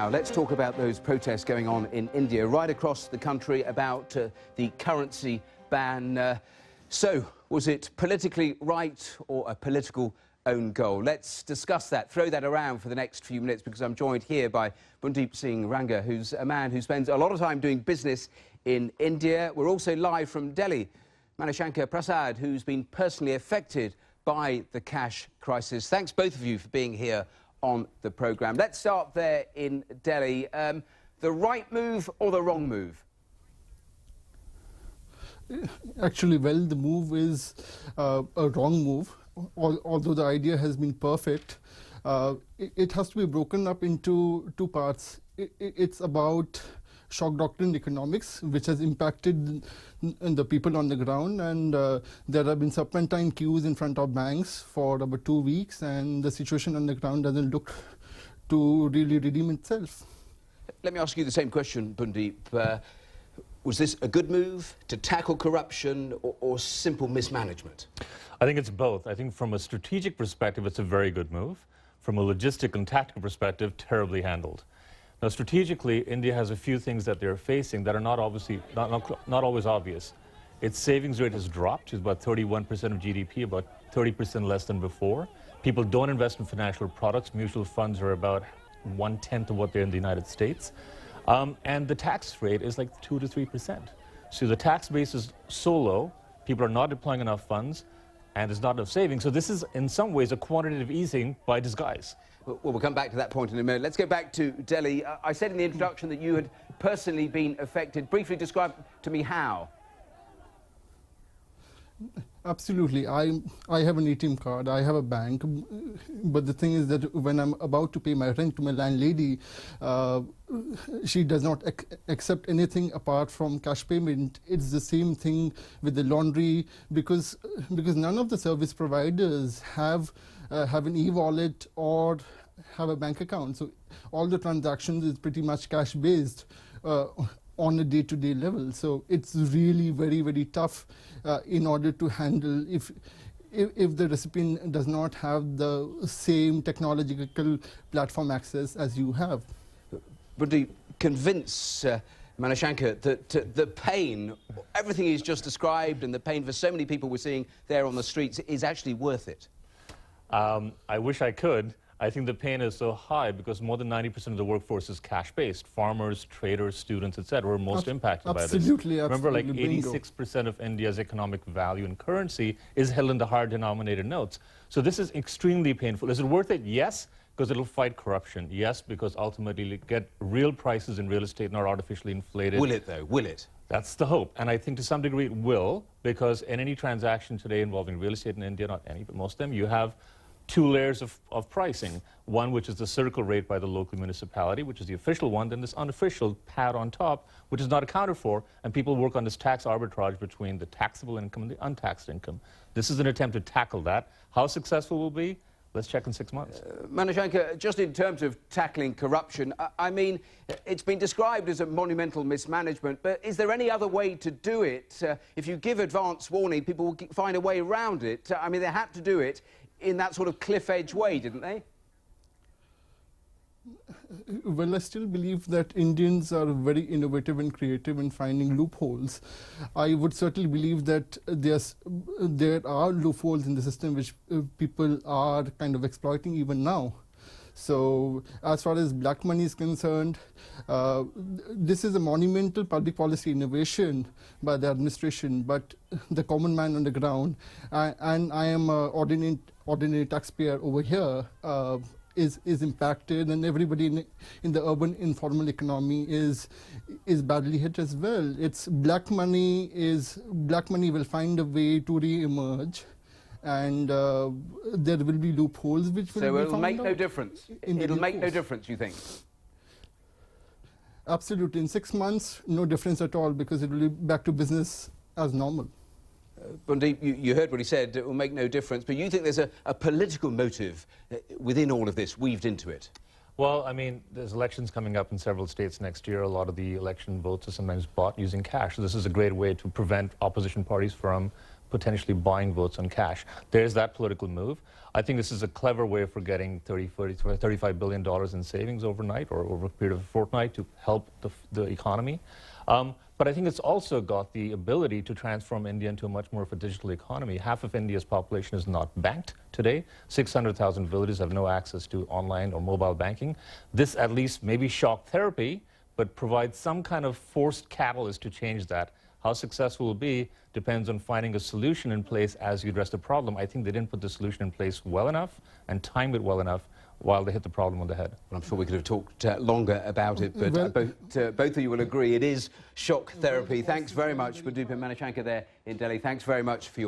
Now, let's talk about those protests going on in India, right across the country, about the currency ban. So, was it politically right or a political own goal? Let's discuss that, throw that around for the next few minutes, because I'm joined here by Bundeep Singh Rangar, who's a man who spends a lot of time doing business in India. We're also live from Delhi. Manishankar Prasad, who's been personally affected by the cash crisis. Thanks, both of you, for being here on the programme. Let's start there in Delhi. The right move or the wrong move? Actually, well, the move is a wrong move. Although the idea has been perfect, it has to be broken up into two parts. It's about shock doctrine economics, which has impacted the people on the ground, and there have been serpentine queues in front of banks for about 2 weeks, and the situation on the ground doesn't look to really redeem itself. Let me ask you the same question, Bundeep. Was this a good move to tackle corruption or simple mismanagement? I think it's both. I think from a strategic perspective, it's a very good move. From a logistic and tactical perspective, terribly handled. Now, strategically, India has a few things that they're facing that are not always obvious. Its savings rate has dropped. It's about 31% of GDP, about 30% less than before. People don't invest in financial products. Mutual funds are about 1/10 of what they're in the United States. And the tax rate is like 2 to 3%. So the tax base is so low, people are not deploying enough funds, and there's not enough savings. So this is, in some ways, a quantitative easing by disguise. Well, we'll come back to that point in a minute. Let's go back to Delhi. I said in the introduction that you had personally been affected. Briefly describe to me how. Absolutely. I have an ATM card, I have a bank, but the thing is that when I'm about to pay my rent to my landlady, she does not accept anything apart from cash payment. It's the same thing with the laundry, because none of the service providers have an e-wallet or have a bank account. So all the transactions is pretty much cash based on a day-to-day level. So it's really very, very tough in order to handle if the recipient does not have the same technological platform access as you have. But do you convince Manishankar that the pain, everything he's just described, and the pain for so many people we're seeing there on the streets is actually worth it? I wish I could. I think the pain is so high because more than 90% of the workforce is cash-based. Farmers, traders, students, etc. are most impacted by this. Absolutely. Remember, like 86% of India's economic value and currency is held in the hard-denominated notes. So this is extremely painful. Is it worth it? Yes, because it'll fight corruption. Yes, because ultimately you'll get real prices in real estate, not artificially inflated. Will it, though? Will it? That's the hope. And I think to some degree it will, because in any transaction today involving real estate in India, not any, but most of them, you have two layers of pricing. One, which is the circle rate by the local municipality, which is the official one, then this unofficial pad on top, which is not accounted for, and people work on this tax arbitrage between the taxable income and the untaxed income. This is an attempt to tackle that. How successful will be? Let's check in 6 months. Manishankar, just in terms of tackling corruption, I mean, it's been described as a monumental mismanagement, but is there any other way to do it? If you give advance warning, people will find a way around it. I mean, they had to do it in that sort of cliff-edge way, didn't they? Well, I still believe that Indians are very innovative and creative in finding loopholes. I would certainly believe that there are loopholes in the system which people are kind of exploiting even now. So as far as black money is concerned, this is a monumental public policy innovation by the administration, but the common man on the ground, and I am an ordinary taxpayer over here, is impacted, and everybody in the urban informal economy is badly hit as well. It's black money will find a way to re-emerge, and there will be loopholes which will be found out. So it'll make no difference? It'll make no difference, you think? Absolutely. In 6 months, no difference at all, because it will be back to business as normal. Bundeep, you heard what he said, it will make no difference, but you think there's a political motive within all of this, weaved into it? Well, I mean, there's elections coming up in several states next year. A lot of the election votes are sometimes bought using cash. So this is a great way to prevent opposition parties from potentially buying votes on cash. There's that political move. I think this is a clever way for getting $35 billion in savings overnight or over a period of a fortnight to help the economy. But I think it's also got the ability to transform India into a much more of a digital economy. Half of India's population is not banked today. 600,000 villages have no access to online or mobile banking. This at least may be shock therapy, but provides some kind of forced catalyst to change that. How successful it will be depends on finding a solution in place as you address the problem. I think they didn't put the solution in place well enough and time it well enough while they hit the problem on the head. Well, I'm sure we could have talked longer about it, but both of you will agree it is shock therapy. Thanks very much, Bundeep Singh Ragar there in Delhi. Thanks very much for your